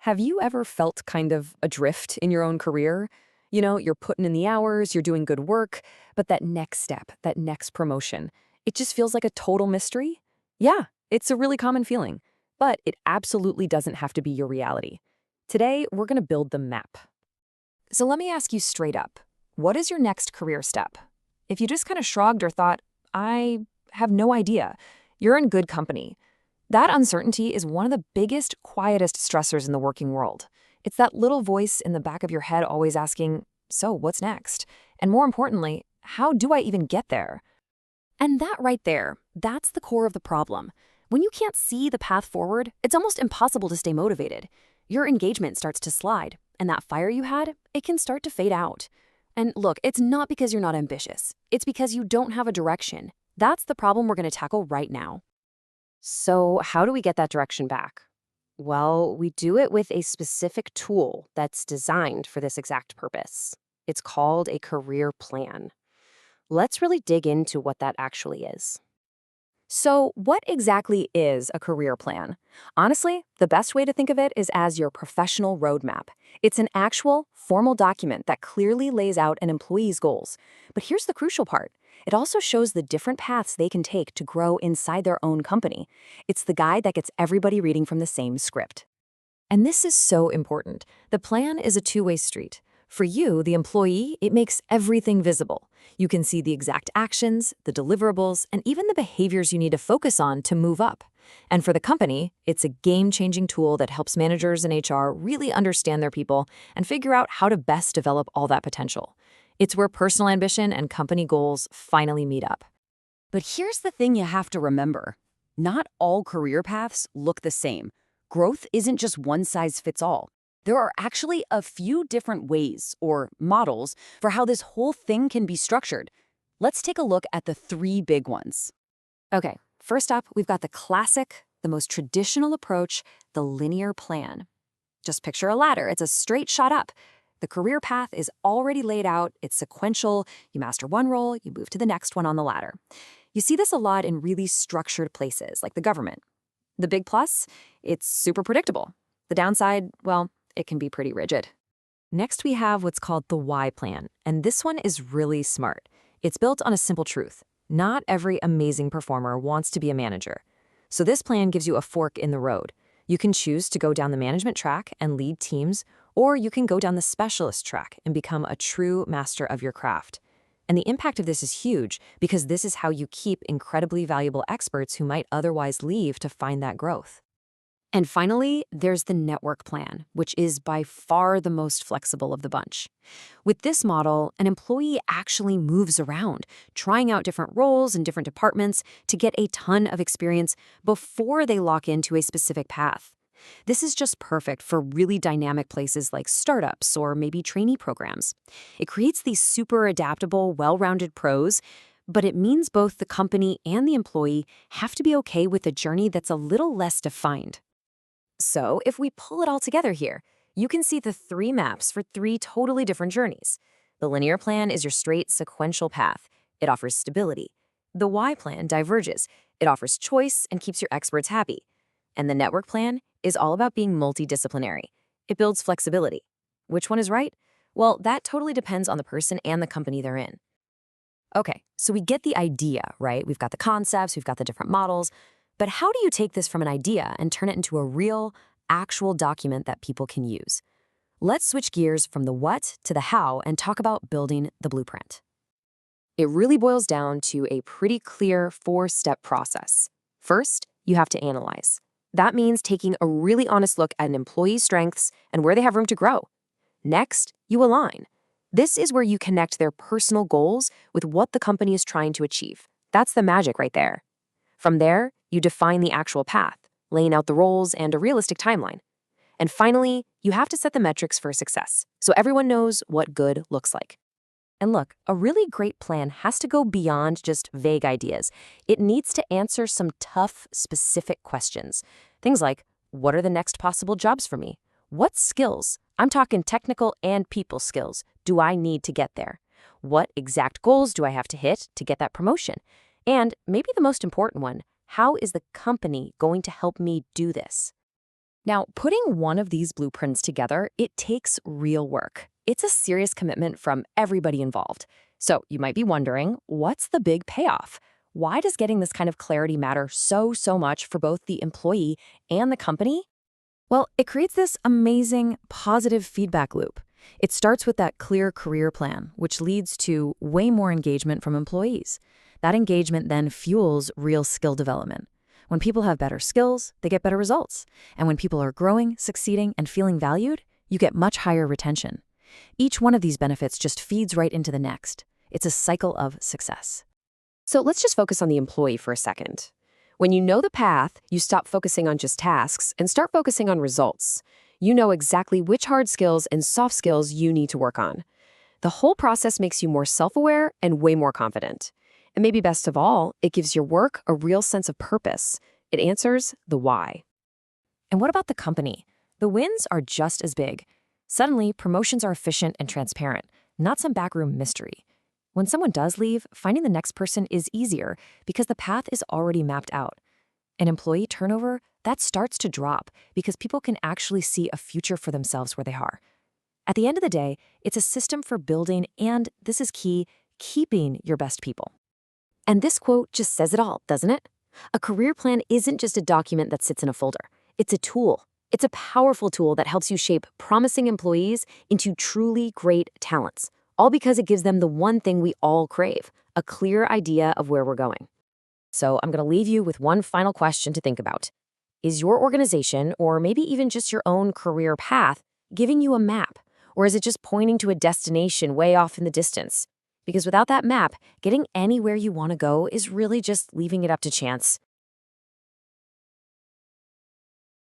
Have you ever felt kind of adrift in your own career? You're putting in the hours, you're doing good work, but that next step, that next promotion, it just feels like a total mystery? Yeah, it's a really common feeling, but it absolutely doesn't have to be your reality. Today, we're going to build the map. So let me ask you straight up, what is your next career step? If you just kind of shrugged or thought, I have no idea, you're in good company. That uncertainty is one of the biggest, quietest stressors in the working world. It's that little voice in the back of your head always asking, so what's next? And more importantly, how do I even get there? And that right there, that's the core of the problem. When you can't see the path forward, it's almost impossible to stay motivated. Your engagement starts to slide, and that fire you had, it can start to fade out. And look, it's not because you're not ambitious. It's because you don't have a direction. That's the problem we're going to tackle right now. So, how do we get that direction back? Well, we do it with a specific tool that's designed for this exact purpose. It's called a career plan. Let's really dig into what that actually is. So, what exactly is a career plan? Honestly, the best way to think of it is as your professional roadmap. It's an actual, formal document that clearly lays out an employee's goals. But here's the crucial part. It also shows the different paths they can take to grow inside their own company. It's the guide that gets everybody reading from the same script. And this is so important. The plan is a two-way street. For you, the employee, it makes everything visible. You can see the exact actions, the deliverables, and even the behaviors you need to focus on to move up. And for the company, it's a game-changing tool that helps managers and HR really understand their people and figure out how to best develop all that potential. It's where personal ambition and company goals finally meet up. But here's the thing you have to remember. Not all career paths look the same. Growth isn't just one size fits all. There are actually a few different ways or models for how this whole thing can be structured. Let's take a look at the three big ones. Okay, first up, we've got the classic, the most traditional approach, the linear plan. Just picture a ladder. It's a straight shot up. The career path is already laid out. It's sequential. You master one role, you move to the next one on the ladder. You see this a lot in really structured places like the government. The big plus? It's super predictable. The downside, well, it can be pretty rigid. Next, we have what's called the why plan, and this one is really smart. It's built on a simple truth. Not every amazing performer wants to be a manager. So this plan gives you a fork in the road. You can choose to go down the management track and lead teams, or you can go down the specialist track and become a true master of your craft. And the impact of this is huge because this is how you keep incredibly valuable experts who might otherwise leave to find that growth. And finally, there's the network plan, which is by far the most flexible of the bunch. With this model, an employee actually moves around, trying out different roles in different departments to get a ton of experience before they lock into a specific path. This is just perfect for really dynamic places like startups or maybe trainee programs. It creates these super adaptable, well-rounded pros, but it means both the company and the employee have to be okay with a journey that's a little less defined. So, if we pull it all together here, you can see the three maps for three totally different journeys. The linear plan is your straight, sequential path. It offers stability. The Y plan diverges. It offers choice and keeps your experts happy. And the network plan is all about being multidisciplinary. It builds flexibility. Which one is right? Well, that totally depends on the person and the company they're in. Okay, so we get the idea, right? We've got the concepts, we've got the different models. But how do you take this from an idea and turn it into a real, actual document that people can use? Let's switch gears from the what to the how and talk about building the blueprint. It really boils down to a pretty clear four-step process. First, you have to analyze. That means taking a really honest look at an employee's strengths and where they have room to grow. Next, you align. This is where you connect their personal goals with what the company is trying to achieve. That's the magic right there. From there, you define the actual path, laying out the roles and a realistic timeline. And finally, you have to set the metrics for success, so everyone knows what good looks like. And look, a really great plan has to go beyond just vague ideas. It needs to answer some tough, specific questions. Things like, what are the next possible jobs for me? What skills, I'm talking technical and people skills, do I need to get there? What exact goals do I have to hit to get that promotion? And maybe the most important one, how is the company going to help me do this? Now, putting one of these blueprints together, it takes real work. It's a serious commitment from everybody involved. So you might be wondering, what's the big payoff? Why does getting this kind of clarity matter so much for both the employee and the company? Well, it creates this amazing positive feedback loop. It starts with that clear career plan, which leads to way more engagement from employees. That engagement then fuels real skill development. When people have better skills, they get better results. And when people are growing, succeeding, and feeling valued, you get much higher retention. Each one of these benefits just feeds right into the next. It's a cycle of success. So let's just focus on the employee for a second. When you know the path, you stop focusing on just tasks and start focusing on results. You know exactly which hard skills and soft skills you need to work on. The whole process makes you more self-aware and way more confident. And maybe best of all, it gives your work a real sense of purpose. It answers the why. And what about the company? The wins are just as big. Suddenly, promotions are efficient and transparent, not some backroom mystery. When someone does leave, finding the next person is easier because the path is already mapped out. And employee turnover, that starts to drop because people can actually see a future for themselves where they are. At the end of the day, it's a system for building and, this is key, keeping your best people. And this quote just says it all, doesn't it? A career plan isn't just a document that sits in a folder. It's a tool. It's a powerful tool that helps you shape promising employees into truly great talents, all because it gives them the one thing we all crave, a clear idea of where we're going. So I'm going to leave you with one final question to think about. Is your organization, or maybe even just your own career path, giving you a map? Or is it just pointing to a destination way off in the distance? Because without that map, getting anywhere you want to go is really just leaving it up to chance.